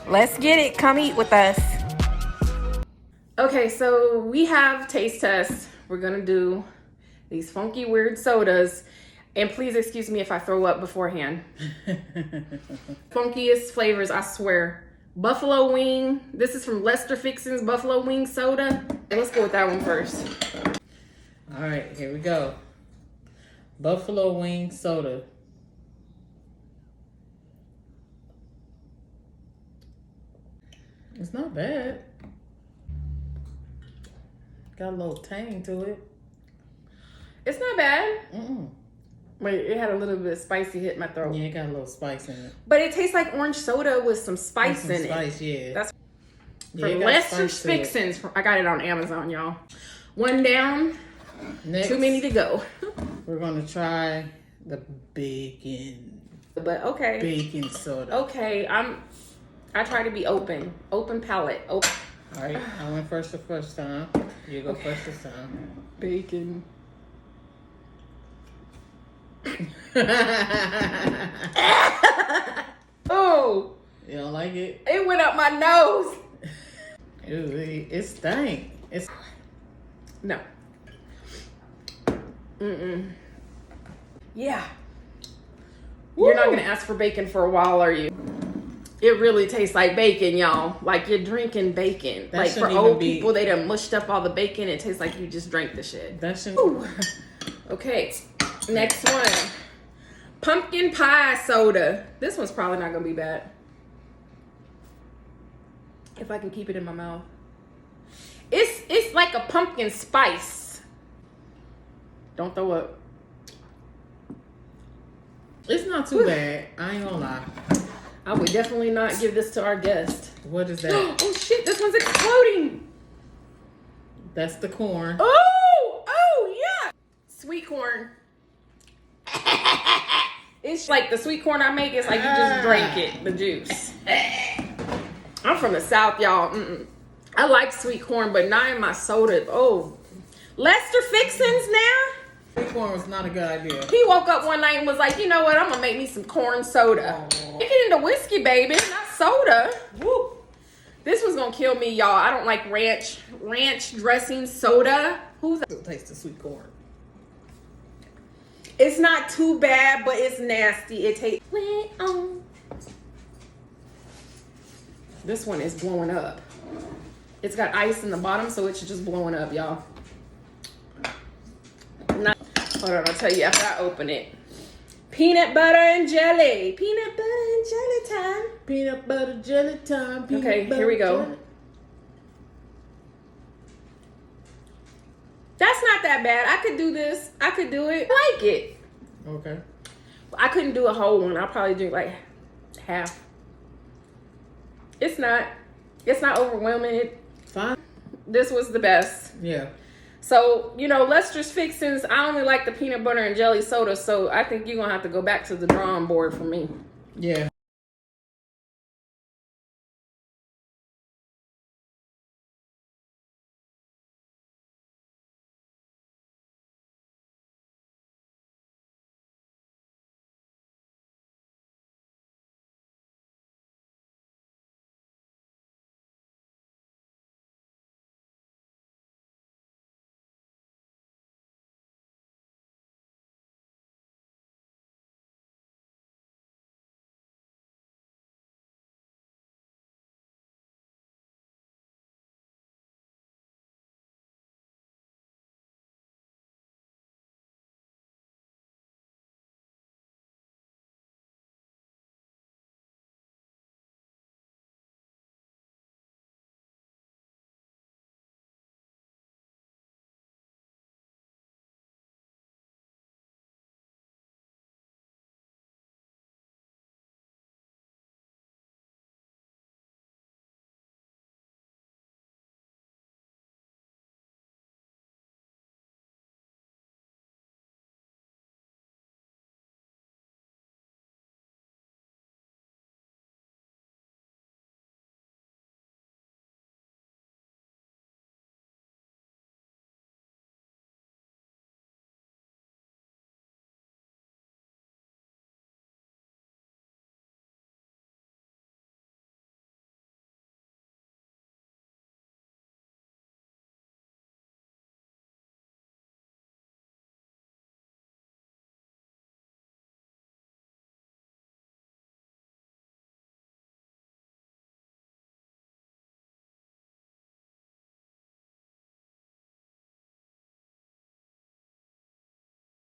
Let's get it. Come eat with us. Okay, so we have taste tests. We're gonna do these funky, weird sodas. And please excuse me if I throw up beforehand. Funkiest flavors, I swear. Buffalo wing. This is from Lester Fixin's Buffalo Wing Soda. And let's go with that one first. All right, here we go. Buffalo Wing Soda. It's not bad. Got a little tang to it. It's not bad. Mm-mm. Wait, it had a little bit of spicy hit my throat. Yeah, it got a little spice in it. But it tastes like orange soda with some spice in Spice, it. yeah. That's Yeah, from it got Lester spice to it. Fixin's. I got it on Amazon, y'all. One down, Next, too many to go. we're gonna try the bacon But okay. bacon soda. Okay, I try to be open palate. Open. All right, I went first the first time. You go first this time. Bacon. Oh, You don't like it? it went up my nose. Ew, it stank. It's No. Mm-mm. Yeah. You're not gonna ask for bacon for a while, are you? It really tastes like bacon, y'all. Like you're drinking bacon. That Like for shouldn't old even be- people, they done mushed up all the bacon. It tastes like you just drank the shit. that shouldn't. Ooh. Okay, next one. Pumpkin pie soda. This one's probably not gonna be bad. If I can keep it in my mouth. It's like a pumpkin spice. Don't throw up. It's not too bad. I ain't gonna lie. I would definitely not give this to our guest. What is that? Oh shit, this one's exploding. That's the corn. Oh yeah. Sweet corn. It's like the sweet corn I make. It's like you just drink it, the juice. I'm from the South, y'all. I like sweet corn, but not in my soda. Oh, Lester Fixin's now? Sweet corn was not a good idea. He woke up one night and was like, you know what? I'm going to make me some corn soda. Make it into whiskey, baby, not soda. Woo. This was going to kill me, y'all. I don't like ranch dressing soda. Who's Still taste the sweet corn. It's not too bad, but it's nasty. It tastes. This one is blowing up. It's got ice in the bottom, so it's just blowing up, y'all. Hold on, I'll tell you after I open it. Peanut butter and jelly. Peanut butter and jelly time. Peanut butter jelly time. Okay, here we go. Jelly. That's not that bad. I could do this. I could do it. I like it. Okay. I couldn't do a whole one. I'll probably drink like half. It's not overwhelming. Fine. This was the best. Yeah. So, you know, Lester's Fixins, I only like the peanut butter and jelly soda, so I think you're going to have to go back to the drawing board for me. Yeah.